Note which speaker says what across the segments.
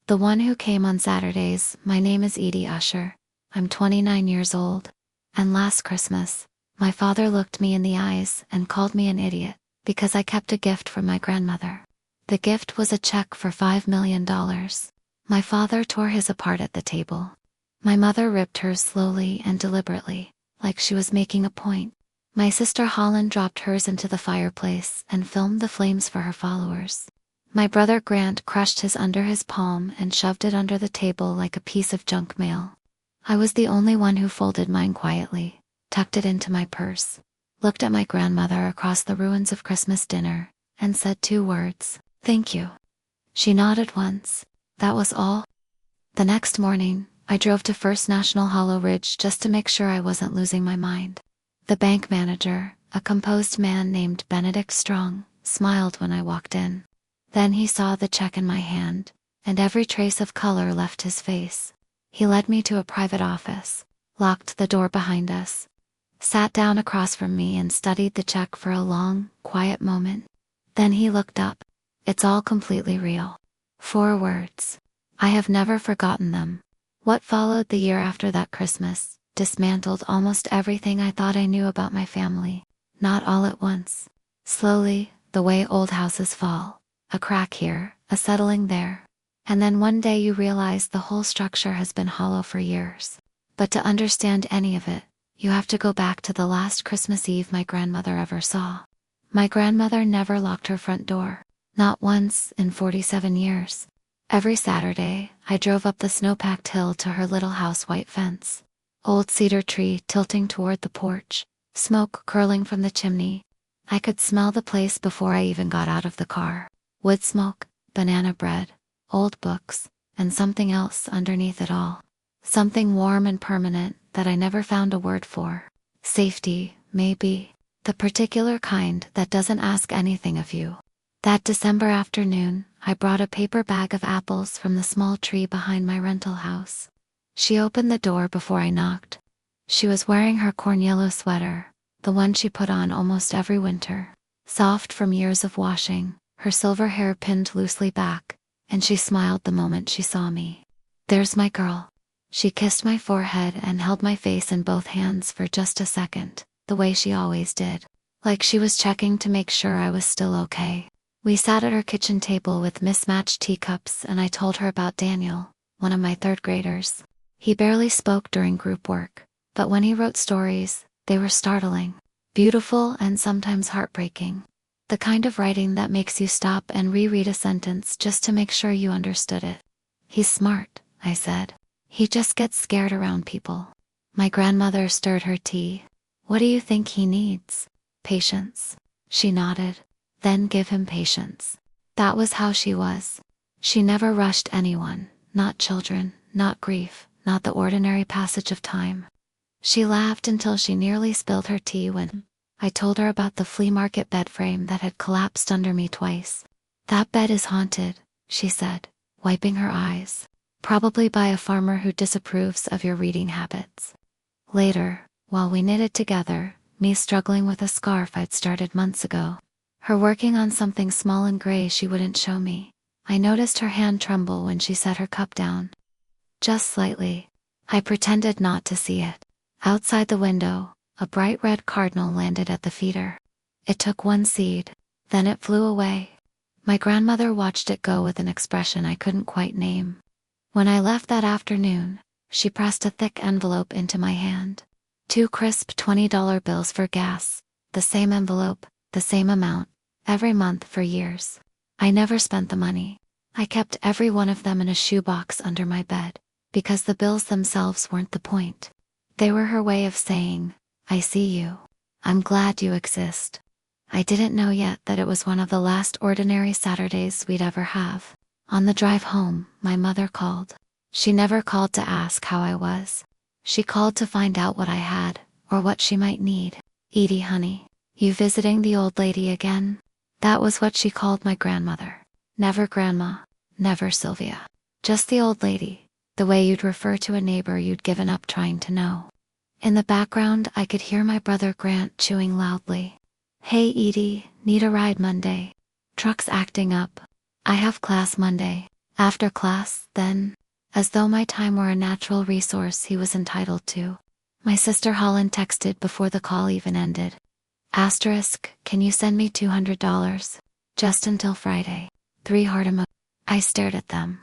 Speaker 1: The one who came on Saturdays. My name is Edie Usher. I'm 29 years old. And last Christmas, my father looked me in the eyes and called me an idiot because I kept a gift from my grandmother. The gift was a check for $5 million. My father tore his apart at the table. My mother ripped hers slowly and deliberately, like she was making a point. My sister Holland dropped hers into the fireplace and filmed the flames for her followers. My brother Grant crushed his under his palm and shoved it under the table like a piece of junk mail. I was the only one who folded mine quietly, tucked it into my purse, looked at my grandmother across the ruins of Christmas dinner, and said 2 words, "Thank you." She nodded once. That was all. The next morning, I drove to First National Hollow Ridge just to make sure I wasn't losing my mind. The bank manager, a composed man named Benedict Strong, smiled when I walked in. Then he saw the check in my hand, and every trace of color left his face. He led me to a private office, locked the door behind us, sat down across from me and studied the check for a long, quiet moment. Then he looked up. "It's all completely real." 4 words. I have never forgotten them. What followed the year after that Christmas dismantled almost everything I thought I knew about my family. Not all at once. Slowly, the way old houses fall. A crack here, a settling there. And then one day you realize the whole structure has been hollow for years. But to understand any of it, you have to go back to the last Christmas Eve my grandmother ever saw. My grandmother never locked her front door. Not once in 47 years. Every Saturday, I drove up the snow-packed hill to her little house white fence. Old cedar tree tilting toward the porch, smoke curling from the chimney. I could smell the place before I even got out of the car. Wood smoke, banana bread, old books, and something else underneath it all. Something warm and permanent that I never found a word for. Safety, maybe. The particular kind that doesn't ask anything of you. That December afternoon, I brought a paper bag of apples from the small tree behind my rental house. She opened the door before I knocked. She was wearing her corn yellow sweater, the one she put on almost every winter. Soft from years of washing, her silver hair pinned loosely back, and she smiled the moment she saw me. "There's my girl." She kissed my forehead and held my face in both hands for just a second, the way she always did. Like she was checking to make sure I was still okay. We sat at her kitchen table with mismatched teacups and I told her about Daniel, one of my 3rd graders. He barely spoke during group work, but when he wrote stories, they were startling, beautiful and sometimes heartbreaking. The kind of writing that makes you stop and reread a sentence just to make sure you understood it. "He's smart," I said. "He just gets scared around people." My grandmother stirred her tea. "What do you think he needs?" "Patience." She nodded. "Then give him patience." That was how she was. She never rushed anyone, not children, not grief, not the ordinary passage of time. She laughed until she nearly spilled her tea when I told her about the flea market bed frame that had collapsed under me twice. "That bed is haunted," she said, wiping her eyes. "Probably by a farmer who disapproves of your reading habits." Later, while we knitted together, me struggling with a scarf I'd started months ago, her working on something small and gray she wouldn't show me, I noticed her hand tremble when she set her cup down. Just slightly. I pretended not to see it. Outside the window, a bright red cardinal landed at the feeder. It took one seed, then it flew away. My grandmother watched it go with an expression I couldn't quite name. When I left that afternoon, she pressed a thick envelope into my hand. 2 crisp $20 bills for gas, the same envelope, the same amount, every month for years. I never spent the money. I kept every one of them in a shoebox under my bed, because the bills themselves weren't the point. They were her way of saying, "I see you. I'm glad you exist." I didn't know yet that it was one of the last ordinary Saturdays we'd ever have. On the drive home, my mother called. She never called to ask how I was. She called to find out what I had, or what she might need. "Edie, honey, you visiting the old lady again?" That was what she called my grandmother. Never grandma, never Sylvia. Just the old lady, the way you'd refer to a neighbor you'd given up trying to know. In the background, I could hear my brother Grant chewing loudly. "Hey Edie, need a ride Monday? Truck's acting up. I have class Monday." After class, then, as though my time were a natural resource he was entitled to. My sister Holland texted before the call even ended. Asterisk, can you send me $200? Just until Friday. 3 heart emojis. I stared at them.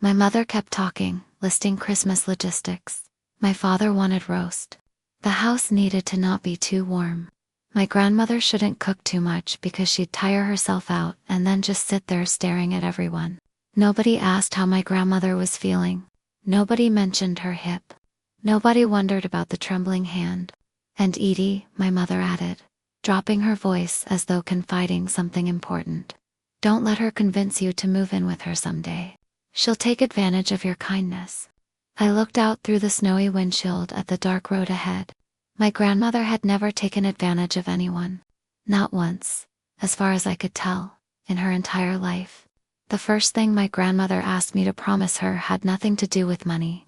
Speaker 1: My mother kept talking, listing Christmas logistics. My father wanted roast. The house needed to not be too warm. My grandmother shouldn't cook too much because she'd tire herself out and then just sit there staring at everyone. Nobody asked how my grandmother was feeling. Nobody mentioned her hip. Nobody wondered about the trembling hand. And Edie, my mother added, dropping her voice as though confiding something important. Don't let her convince you to move in with her someday. She'll take advantage of your kindness. I looked out through the snowy windshield at the dark road ahead. My grandmother had never taken advantage of anyone. Not once, as far as I could tell, in her entire life. The first thing my grandmother asked me to promise her had nothing to do with money.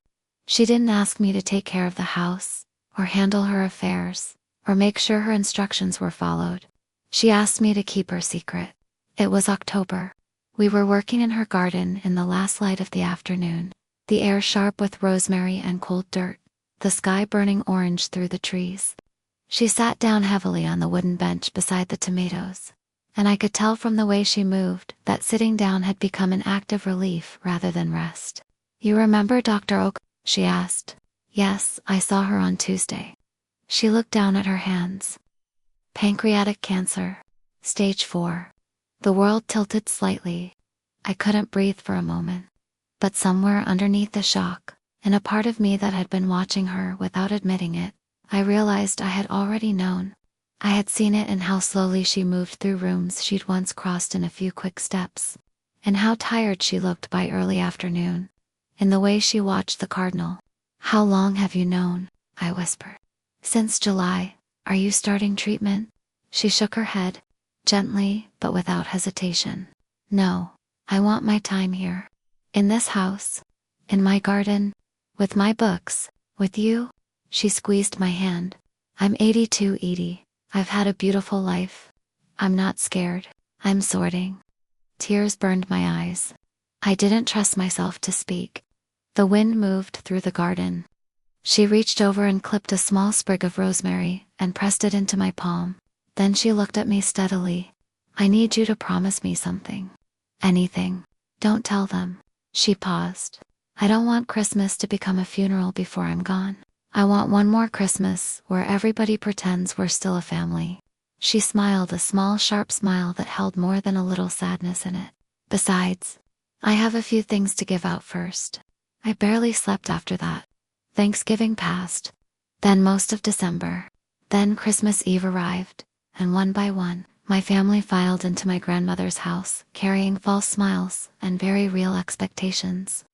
Speaker 1: She didn't ask me to take care of the house, or handle her affairs, or make sure her instructions were followed. She asked me to keep her secret. It was October. We were working in her garden in the last light of the afternoon, the air sharp with rosemary and cold dirt, the sky burning orange through the trees. She sat down heavily on the wooden bench beside the tomatoes, and I could tell from the way she moved that sitting down had become an act of relief rather than rest. You remember Dr. Oak? She asked. Yes, I saw her on Tuesday. She looked down at her hands. Pancreatic cancer. Stage 4. The world tilted slightly. I couldn't breathe for a moment. But somewhere underneath the shock, in a part of me that had been watching her without admitting it, I realized I had already known. I had seen it in how slowly she moved through rooms she'd once crossed in a few quick steps, and how tired she looked by early afternoon, in the way she watched the cardinal. How long have you known? I whispered. Since July. Are you starting treatment? She shook her head, gently but without hesitation. No, I want my time here. In this house. In my garden. With my books. With you. She squeezed my hand. I'm 82, Edie. I've had a beautiful life. I'm not scared. I'm sorting. Tears burned my eyes. I didn't trust myself to speak. The wind moved through the garden. She reached over and clipped a small sprig of rosemary and pressed it into my palm. Then she looked at me steadily. I need you to promise me something. Anything. Don't tell them. She paused. I don't want Christmas to become a funeral before I'm gone. I want one more Christmas where everybody pretends we're still a family. She smiled, a small sharp smile that held more than a little sadness in it. Besides, I have a few things to give out first. I barely slept after that. Thanksgiving passed. Then most of December. Then Christmas Eve arrived, and one by one, my family filed into my grandmother's house, carrying false smiles and very real expectations.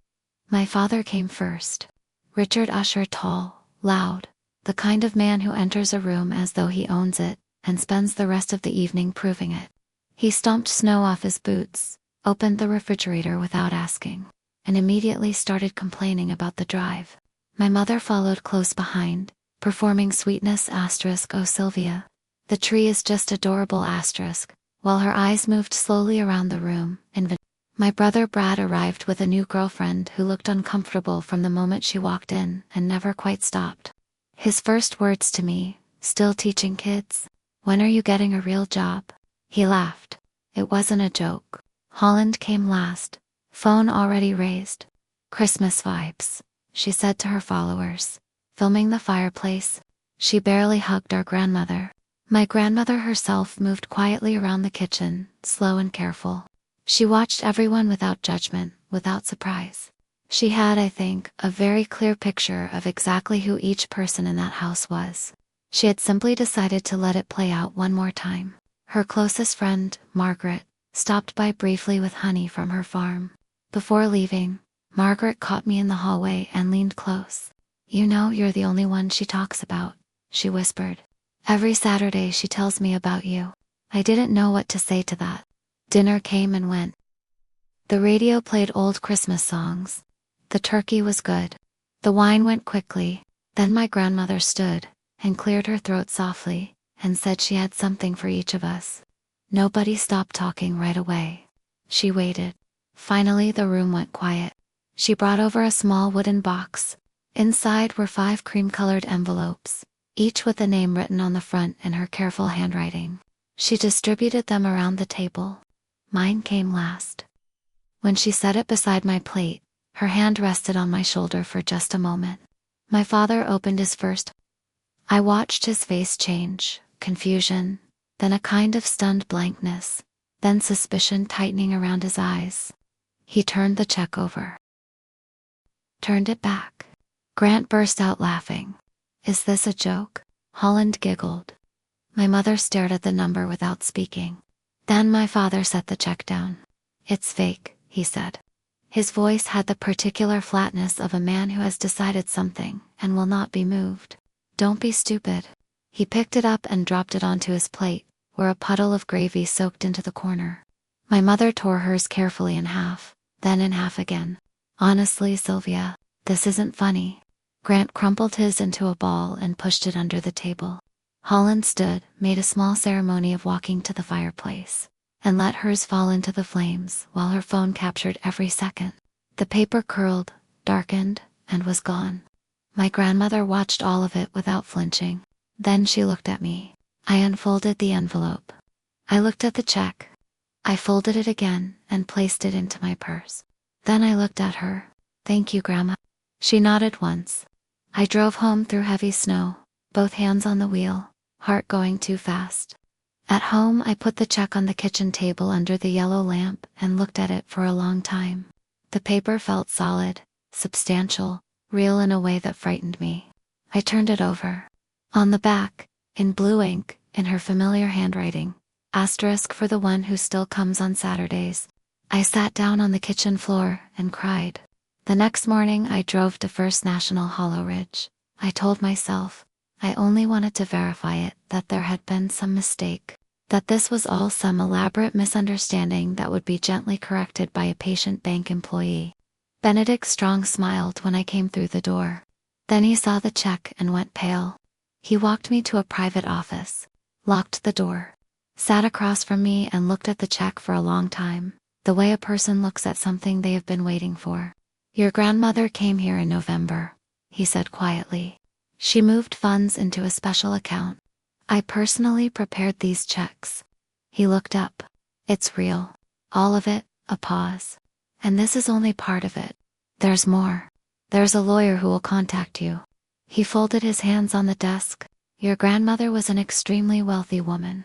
Speaker 1: My father came first. Richard Usher, tall, loud, the kind of man who enters a room as though he owns it, and spends the rest of the evening proving it. He stomped snow off his boots, opened the refrigerator without asking, and immediately started complaining about the drive. My mother followed close behind, performing sweetness asterisk oh Sylvia. The tree is just adorable asterisk, while her eyes moved slowly around the room. My brother Brad arrived with a new girlfriend who looked uncomfortable from the moment she walked in and never quite stopped. His first words to me, still teaching kids, when are you getting a real job? He laughed. It wasn't a joke. Holland came last, phone already raised. Christmas vibes, she said to her followers, filming the fireplace. She barely hugged our grandmother. My grandmother herself moved quietly around the kitchen, slow and careful. She watched everyone without judgment, without surprise. She had, I think, a very clear picture of exactly who each person in that house was. She had simply decided to let it play out one more time. Her closest friend, Margaret, stopped by briefly with honey from her farm. Before leaving, Margaret caught me in the hallway and leaned close. You know, you're the only one she talks about, she whispered. Every Saturday she tells me about you. I didn't know what to say to that. Dinner came and went. The radio played old Christmas songs. The turkey was good. The wine went quickly. Then my grandmother stood and cleared her throat softly and said she had something for each of us. Nobody stopped talking right away. She waited. Finally, the room went quiet. She brought over a small wooden box. Inside were 5 cream-colored envelopes, each with a name written on the front in her careful handwriting. She distributed them around the table. Mine came last. When she set it beside my plate, her hand rested on my shoulder for just a moment. My father opened his first. I watched his face change, confusion, then a kind of stunned blankness, then suspicion tightening around his eyes. He turned the check over. Turned it back. Grant burst out laughing. Is this a joke? Holland giggled. My mother stared at the number without speaking. Then my father set the check down. It's fake, he said. His voice had the particular flatness of a man who has decided something and will not be moved. Don't be stupid. He picked it up and dropped it onto his plate, where a puddle of gravy soaked into the corner. My mother tore hers carefully in half, then in half again. Honestly, Sylvia, this isn't funny. Grant crumpled his into a ball and pushed it under the table. Holland stood, made a small ceremony of walking to the fireplace, and let hers fall into the flames while her phone captured every second. The paper curled, darkened, and was gone. My grandmother watched all of it without flinching. Then she looked at me. I unfolded the envelope. I looked at the check. I folded it again and placed it into my purse. Then I looked at her. Thank you, Grandma. She nodded once. I drove home through heavy snow, both hands on the wheel, heart going too fast. At home, I put the check on the kitchen table under the yellow lamp and looked at it for a long time. The paper felt solid, substantial, real in a way that frightened me. I turned it over. On the back, in blue ink, in her familiar handwriting, asterisk for the one who still comes on Saturdays. I sat down on the kitchen floor and cried. The next morning I drove to First National Hollow Ridge. I told myself, I only wanted to verify it, that there had been some mistake, that this was all some elaborate misunderstanding that would be gently corrected by a patient bank employee. Benedict Strong smiled when I came through the door. Then he saw the check and went pale. He walked me to a private office, locked the door, sat across from me and looked at the check for a long time, the way a person looks at something they have been waiting for. Your grandmother came here in November, he said quietly. She moved funds into a special account. I personally prepared these checks. He looked up. It's real. All of it, a pause. And this is only part of it. There's more. There's a lawyer who will contact you. He folded his hands on the desk. Your grandmother was an extremely wealthy woman.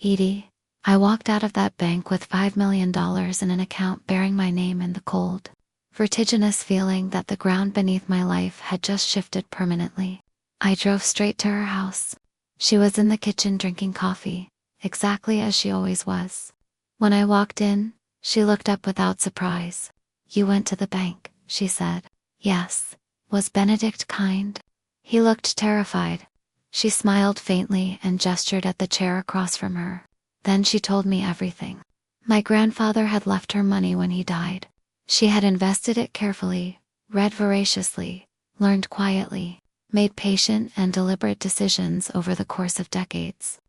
Speaker 1: Edie, I walked out of that bank with $5 million in an account bearing my name in the cold. Vertiginous feeling that the ground beneath my life had just shifted permanently. I drove straight to her house. She was in the kitchen drinking coffee, exactly as she always was. When I walked in, she looked up without surprise. You went to the bank, she said. Yes. Was Benedict kind? He looked terrified. She smiled faintly and gestured at the chair across from her. Then she told me everything. My grandfather had left her money when he died. She had invested it carefully, read voraciously, learned quietly, made patient and deliberate decisions over the course of decades,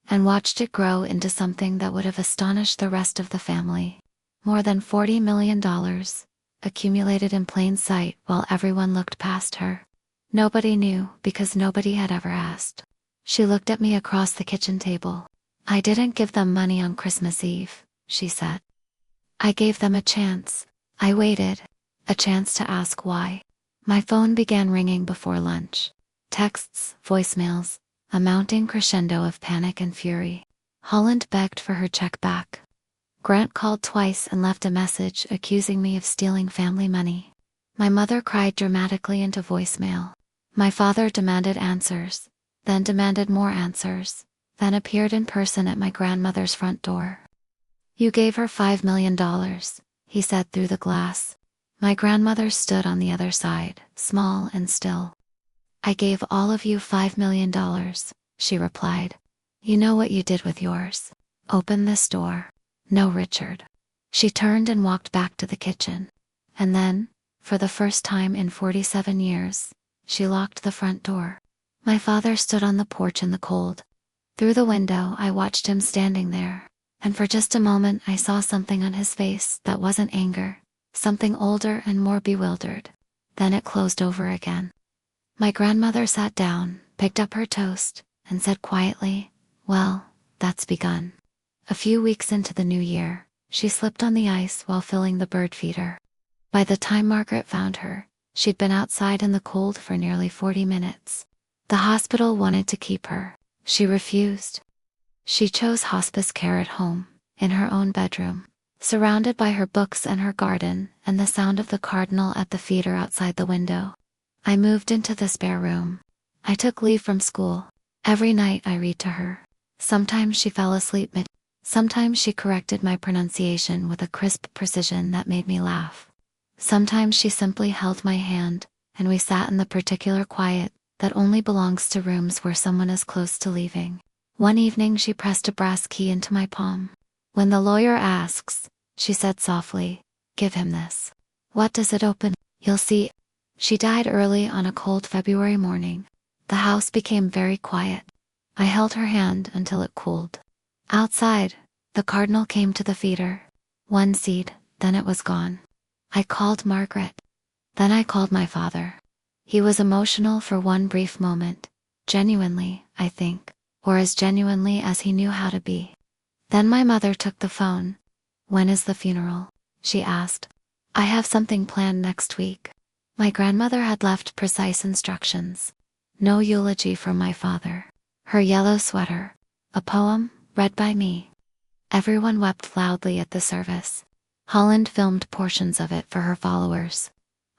Speaker 1: and watched it grow into something that would have astonished the rest of the family. More than $40 million, accumulated in plain sight while everyone looked past her. Nobody knew because nobody had ever asked. She looked at me across the kitchen table. I didn't give them money on Christmas Eve, she said. I gave them a chance. I waited, a chance to ask why. My phone began ringing before lunch. Texts, voicemails, a mounting crescendo of panic and fury. Holland begged for her check back. Grant called twice and left a message accusing me of stealing family money. My mother cried dramatically into voicemail. My father demanded answers, then demanded more answers, then appeared in person at my grandmother's front door. You gave her $5 million, he said through the glass. My grandmother stood on the other side, small and still. I gave all of you $5 million, she replied. You know what you did with yours. Open this door. No, Richard. She turned and walked back to the kitchen. And then, for the first time in 47 years, she locked the front door. My father stood on the porch in the cold. Through the window I watched him standing there, and for just a moment I saw something on his face that wasn't anger, something older and more bewildered. Then it closed over again. My grandmother sat down, picked up her toast, and said quietly, "Well, that's begun." A few weeks into the new year, she slipped on the ice while filling the bird feeder. By the time Margaret found her, she'd been outside in the cold for nearly 40 minutes. The hospital wanted to keep her. She refused. She chose hospice care at home, in her own bedroom, surrounded by her books and her garden and the sound of the cardinal at the feeder outside the window. I moved into the spare room. I took leave from school. Every night I read to her. Sometimes she fell asleep sometimes she corrected my pronunciation with a crisp precision that made me laugh. Sometimes she simply held my hand, and we sat in the particular quiet that only belongs to rooms where someone is close to leaving. One evening she pressed a brass key into my palm. "When the lawyer asks," she said softly, "give him this. What does it open? You'll see." She died early on a cold February morning. The house became very quiet. I held her hand until it cooled. Outside, the cardinal came to the feeder. One seed, then it was gone. I called Margaret. Then I called my father. He was emotional for one brief moment. Genuinely, I think, or as genuinely as he knew how to be. Then my mother took the phone. "When is the funeral?" she asked. "I have something planned next week." My grandmother had left precise instructions. No eulogy from my father. Her yellow sweater. A poem, read by me. Everyone wept loudly at the service. Holland filmed portions of it for her followers.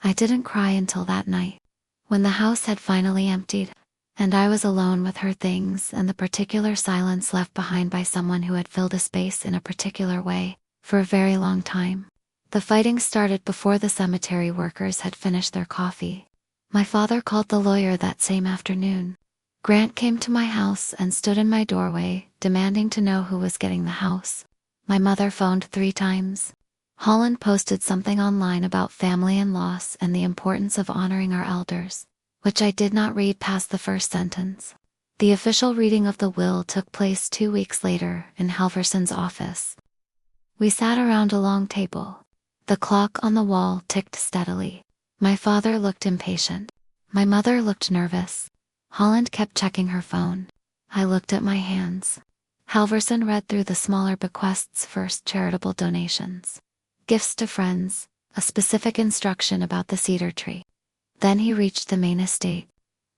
Speaker 1: I didn't cry until that night, when the house had finally emptied, and I was alone with her things and the particular silence left behind by someone who had filled a space in a particular way, for a very long time. The fighting started before the cemetery workers had finished their coffee. My father called the lawyer that same afternoon. Grant came to my house and stood in my doorway, demanding to know who was getting the house. My mother phoned 3 times. Holland posted something online about family and loss and the importance of honoring our elders, which I did not read past the first sentence. The official reading of the will took place 2 weeks later in Halverson's office. We sat around a long table. The clock on the wall ticked steadily. My father looked impatient. My mother looked nervous. Holland kept checking her phone. I looked at my hands. Halverson read through the smaller bequests first: charitable donations, gifts to friends, a specific instruction about the cedar tree. Then he reached the main estate.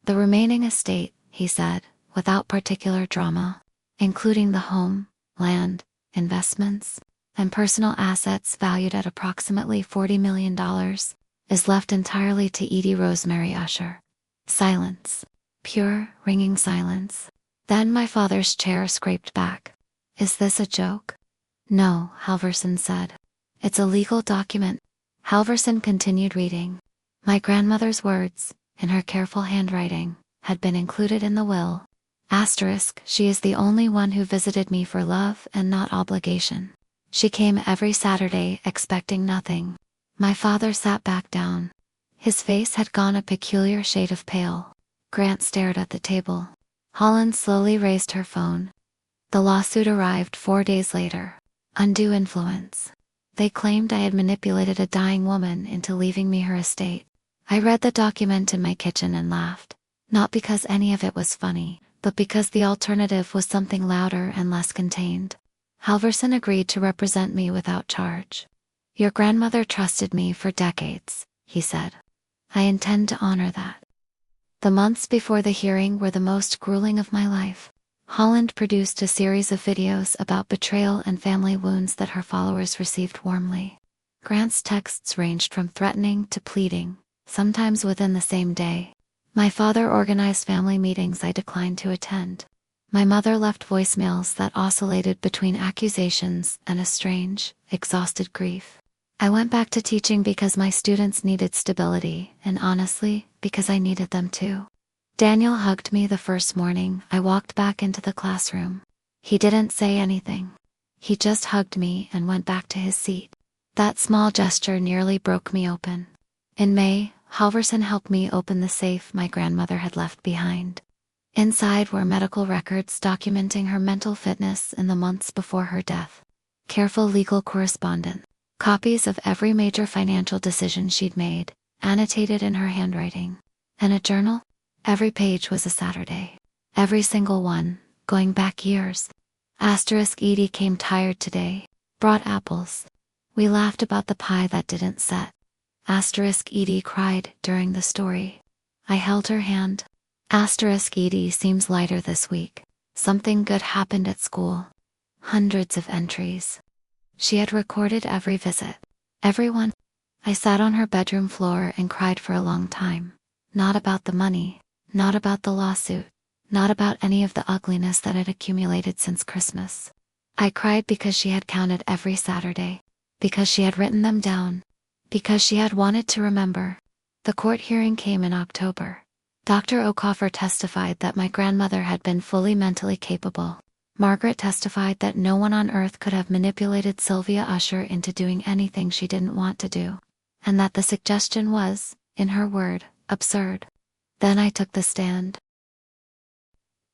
Speaker 1: "The remaining estate," he said, without particular drama, "including the home, land, investments, and personal assets valued at approximately $40 million, is left entirely to Edie Rosemary Usher." Silence. Pure, ringing silence. Then my father's chair scraped back. "Is this a joke?" "No," Halverson said. "It's a legal document." Halverson continued reading. My grandmother's words, in her careful handwriting, had been included in the will. Asterisk, "She is the only one who visited me for love and not obligation. She came every Saturday expecting nothing." My father sat back down. His face had gone a peculiar shade of pale. Grant stared at the table. Holland slowly raised her phone. The lawsuit arrived 4 days later. Undue influence. They claimed I had manipulated a dying woman into leaving me her estate. I read the document in my kitchen and laughed. Not because any of it was funny, but because the alternative was something louder and less contained. Halverson agreed to represent me without charge. "Your grandmother trusted me for decades," he said. "I intend to honor that." The months before the hearing were the most grueling of my life. Holland produced a series of videos about betrayal and family wounds that her followers received warmly. Grant's texts ranged from threatening to pleading, sometimes within the same day. My father organized family meetings I declined to attend. My mother left voicemails that oscillated between accusations and a strange, exhausted grief. I went back to teaching because my students needed stability, and honestly, because I needed them too. Daniel hugged me the first morning I walked back into the classroom. He didn't say anything. He just hugged me and went back to his seat. That small gesture nearly broke me open. In May, Halverson helped me open the safe my grandmother had left behind. Inside were medical records documenting her mental fitness in the months before her death. Careful legal correspondence. Copies of every major financial decision she'd made, annotated in her handwriting. And a journal? Every page was a Saturday. Every single one, going back years. Edie came tired today. Brought apples. We laughed about the pie that didn't set. Edie cried during the story. I held her hand. Edie seems lighter this week. Something good happened at school. Hundreds of entries. She had recorded every visit. Everyone. I sat on her bedroom floor and cried for a long time. Not about the money. Not about the lawsuit. Not about any of the ugliness that had accumulated since Christmas. I cried because she had counted every Saturday. Because she had written them down. Because she had wanted to remember. The court hearing came in October. Dr. O'Coffer testified that my grandmother had been fully mentally capable. Margaret testified that no one on earth could have manipulated Sylvia Usher into doing anything she didn't want to do. And that the suggestion was, in her word, absurd. Then I took the stand.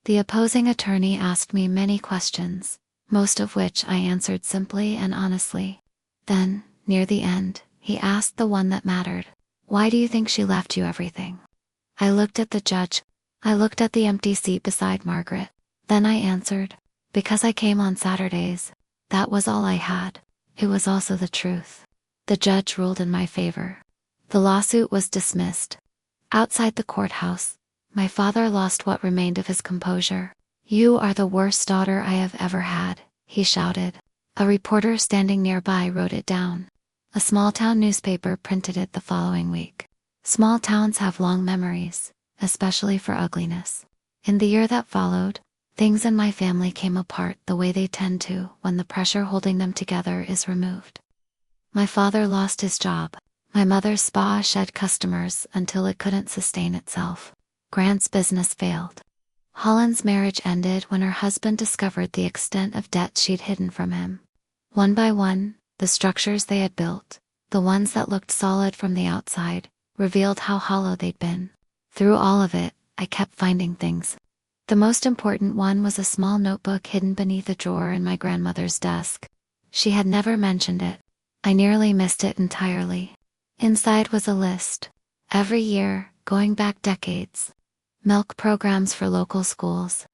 Speaker 1: The opposing attorney asked me many questions, most of which I answered simply and honestly. Then, near the end, he asked the one that mattered. Why do you think she left you everything? I looked at the judge. I looked at the empty seat beside Margaret. Then I answered, because I came on Saturdays. That was all I had. It was also the truth. The judge ruled in my favor. The lawsuit was dismissed. Outside the courthouse, my father lost what remained of his composure. You are the worst daughter I have ever had, he shouted. A reporter standing nearby wrote it down. A small-town newspaper printed it the following week. Small towns have long memories, especially for ugliness. In the year that followed, things in my family came apart the way they tend to when the pressure holding them together is removed. My father lost his job. My mother's spa shed customers until it couldn't sustain itself. Grant's business failed. Holland's marriage ended when her husband discovered the extent of debt she'd hidden from him. One by one, the structures they had built, the ones that looked solid from the outside, revealed how hollow they'd been. Through all of it, I kept finding things. The most important one was a small notebook hidden beneath a drawer in my grandmother's desk. She had never mentioned it. I nearly missed it entirely. Inside was a list. Every year, going back decades. Milk programs for local schools.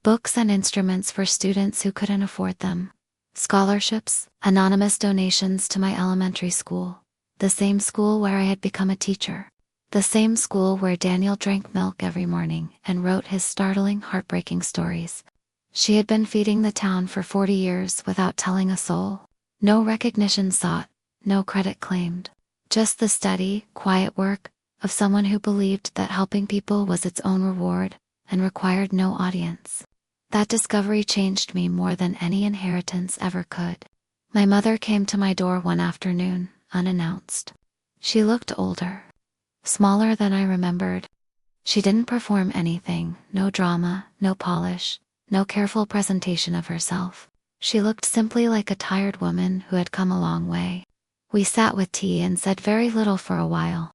Speaker 1: Books and instruments for students who couldn't afford them. Scholarships, anonymous donations to my elementary school. The same school where I had become a teacher. The same school where Daniel drank milk every morning and wrote his startling, heartbreaking stories. She had been feeding the town for 40 years without telling a soul. No recognition sought, no credit claimed. Just the steady, quiet work of someone who believed that helping people was its own reward and required no audience. That discovery changed me more than any inheritance ever could. My mother came to my door one afternoon, unannounced. She looked older. Smaller than I remembered. She didn't perform anything, no drama, no polish, no careful presentation of herself. She looked simply like a tired woman who had come a long way. We sat with tea and said very little for a while.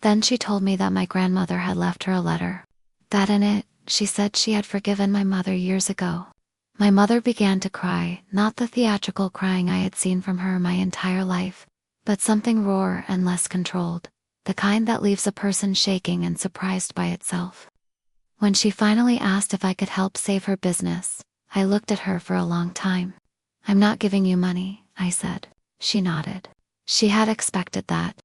Speaker 1: Then she told me that my grandmother had left her a letter. That in it, she said she had forgiven my mother years ago. My mother began to cry, not the theatrical crying I had seen from her my entire life, but something rawer and less controlled, the kind that leaves a person shaking and surprised by itself. When she finally asked if I could help save her business, I looked at her for a long time. I'm not giving you money, I said. She nodded. She had expected that.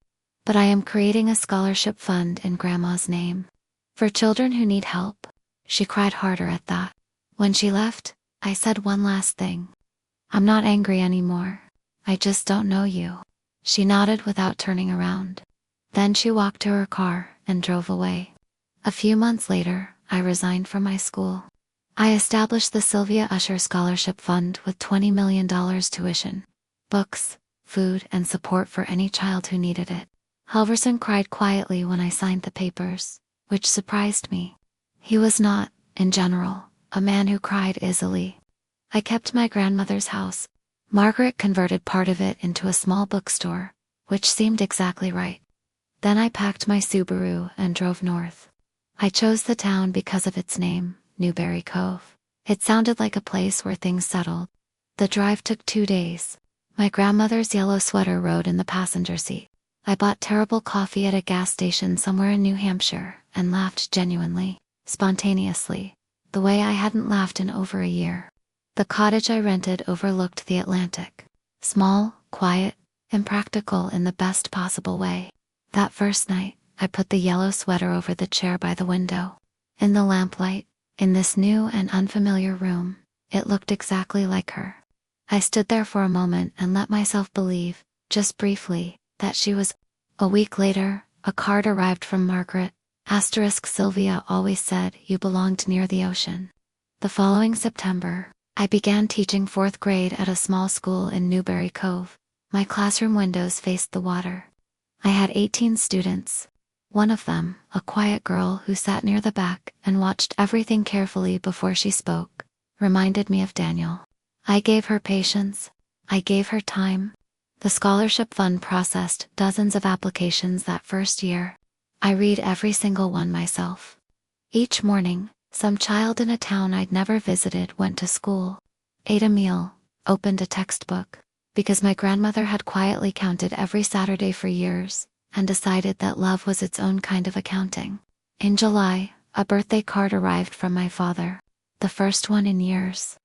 Speaker 1: But I am creating a scholarship fund in Grandma's name. For children who need help. She cried harder at that. When she left, I said one last thing. I'm not angry anymore. I just don't know you. She nodded without turning around. Then she walked to her car and drove away. A few months later, I resigned from my school. I established the Sylvia Usher Scholarship Fund with $20 million tuition, books, food, and support for any child who needed it. Halverson cried quietly when I signed the papers, which surprised me. He was not, in general, a man who cried easily. I kept my grandmother's house. Margaret converted part of it into a small bookstore, which seemed exactly right. Then I packed my Subaru and drove north. I chose the town because of its name, Newberry Cove. It sounded like a place where things settled. The drive took 2 days. My grandmother's yellow sweater rode in the passenger seat. I bought terrible coffee at a gas station somewhere in New Hampshire and laughed genuinely, spontaneously, the way I hadn't laughed in over a year. The cottage I rented overlooked the Atlantic. Small, quiet, impractical in the best possible way. That first night, I put the yellow sweater over the chair by the window. In the lamplight, in this new and unfamiliar room, it looked exactly like her. I stood there for a moment and let myself believe, just briefly, that she was. A week later, a card arrived from Margaret. Sylvia always said you belonged near the ocean. The following September, I began teaching 4th grade at a small school in Newberry Cove. My classroom windows faced the water. I had 18 students. One of them, a quiet girl who sat near the back and watched everything carefully before she spoke, reminded me of Daniel. I gave her patience. I gave her time. The scholarship fund processed dozens of applications that first year. I read every single one myself. Each morning, some child in a town I'd never visited went to school, ate a meal, opened a textbook, because my grandmother had quietly counted every Saturday for years, and decided that love was its own kind of accounting. In July, a birthday card arrived from my father, the first one in years.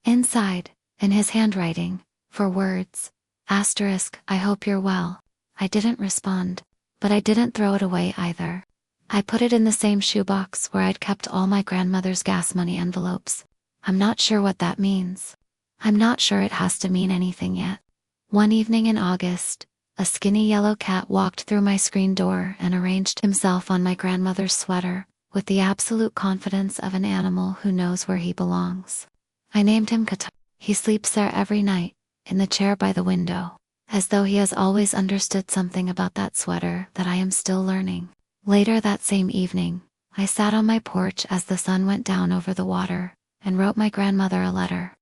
Speaker 1: Inside, in his handwriting, 4 words, I hope you're well. I didn't respond, but I didn't throw it away either. I put it in the same shoebox where I'd kept all my grandmother's gas money envelopes. I'm not sure what that means. I'm not sure it has to mean anything yet. One evening in August, a skinny yellow cat walked through my screen door and arranged himself on my grandmother's sweater, with the absolute confidence of an animal who knows where he belongs. I named him Qatar. He sleeps there every night, in the chair by the window, as though he has always understood something about that sweater that I am still learning. Later that same evening, I sat on my porch as the sun went down over the water, and wrote my grandmother a letter.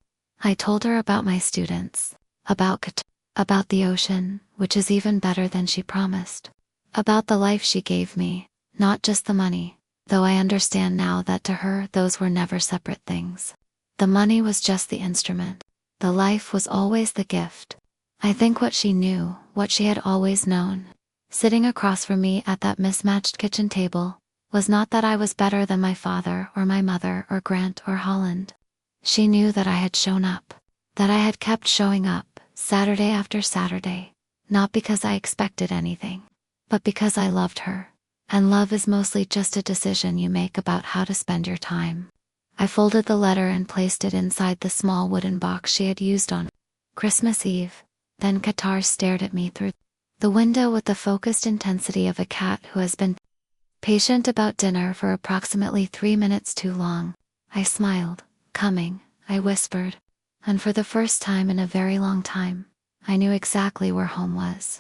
Speaker 1: I told her about my students, about Qatar, about the ocean, which is even better than she promised, about the life she gave me, not just the money, though I understand now that to her those were never separate things. The money was just the instrument. The life was always the gift. I think what she knew, what she had always known, sitting across from me at that mismatched kitchen table, was not that I was better than my father or my mother or Grant or Holland. She knew that I had shown up, that I had kept showing up, Saturday after Saturday, not because I expected anything, but because I loved her. And love is mostly just a decision you make about how to spend your time. I folded the letter and placed it inside the small wooden box she had used on Christmas Eve. Then Qatar stared at me through the window with the focused intensity of a cat who has been patient about dinner for approximately 3 minutes too long. I smiled. Coming, I whispered. And for the first time in a very long time, I knew exactly where home was.